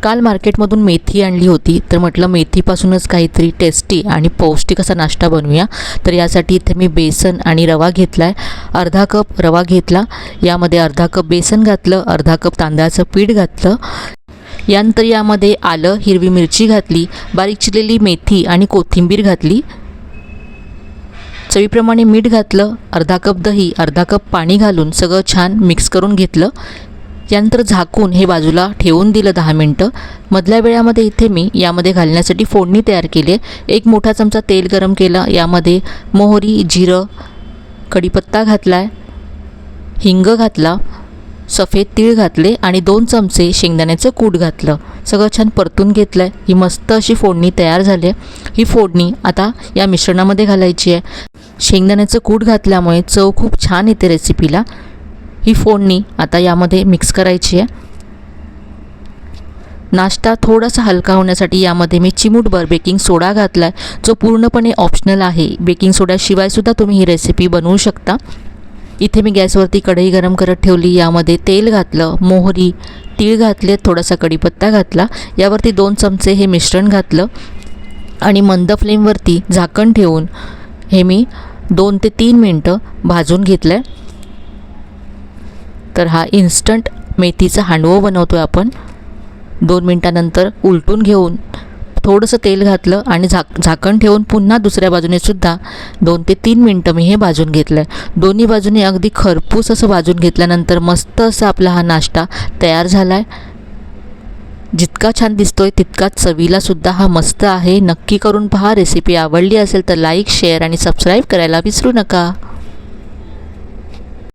काल मार्केटमधून मेथी आणली होती, तर म्हटलं मेथीपासूनच काहीतरी टेस्टी आणि पौष्टिक असा नाश्ता बनवूया। तर यासाठी इथे मी बेसन आणि रवा घेतला आहे। अर्धा कप रवा घेतला, यामध्ये अर्धा कप बेसन घातलं, अर्धा कप तांदळाचं पीठ घातलं। यानंतर यामध्ये आलं, हिरवी मिरची घातली, बारीक चिरलेली मेथी आणि कोथिंबीर घातली, चवीप्रमाणे मीठ घातलं, अर्धा कप दही, अर्धा कप पाणी घालून सगळं छान मिक्स करून घेतलं। यानंतर झाकून हे बाजूला ठेवून दिलं 10 मिनटं। मधल्या वेळामध्ये इथे मी यामध्ये घालण्यासाठी फोडणी तयार केली आहे। 1 मोठा चमचा तेल गरम केलं, यामध्ये मोहरी, जिरं, कढीपत्ता घातला आहे, हिंग घातला, सफेद तीळ घातले आणि 2 चमचे शेंगदाण्याचं कूट घातलं। सगळं छान परतून घेतलं आहे। ही मस्त अशी फोडणी तयार झाली आहे। ही फोडणी आता या मिश्रणामध्ये घालायची आहे। शेंगदाण्याचं कूट घातल्यामुळे चव खूप छान येते रेसिपीला। ही फोडणी आता यामध्ये मिक्स करायची आहे। नाश्ता थोडासा हलका होण्यासाठी यामध्ये मी चिमूटभर बेकिंग सोडा घातला आहे, जो पूर्णपणे ऑप्शनल आहे। बेकिंग सोड्याशिवाय सुद्धा तुम्ही ही रेसिपी बनवू शकता। इथे मी गॅसवरती कढई गरम करत ठेवली, यामध्ये तेल घातलं, मोहरी, तीळ घातले, थोडासा कढीपत्ता घातला, यावरती 2 चमचे हे मिश्रण घातलं आणि मंद फ्लेमवरती झाकण ठेवून हे मी 2 ते 3 मिनटं भाजून घेतलं आहे। तर हा इन्स्टंट मेथीचा हांडवो बनवतो आहे आपण। 2 मिनटानंतर उलटून घेऊन थोडंसं तेल घातलं आणि झाकण ठेवून पुन्हा दुसऱ्या बाजूने सुद्धा 2 ते 3 मिनटं मी हे भाजून घेतलं आहे। दोन्ही बाजूने अगदी खरपूस असं भाजून घेतल्यानंतर मस्त असा आपला हा नाश्ता तयार झाला आहे। जितका छान दिसतोय तितकाच चवीला सुद्धा हा मस्त आहे। नक्की करून पहा। रेसिपी आवडली असेल तर लाईक, शेअर आणि सबस्क्राईब करायला विसरू नका।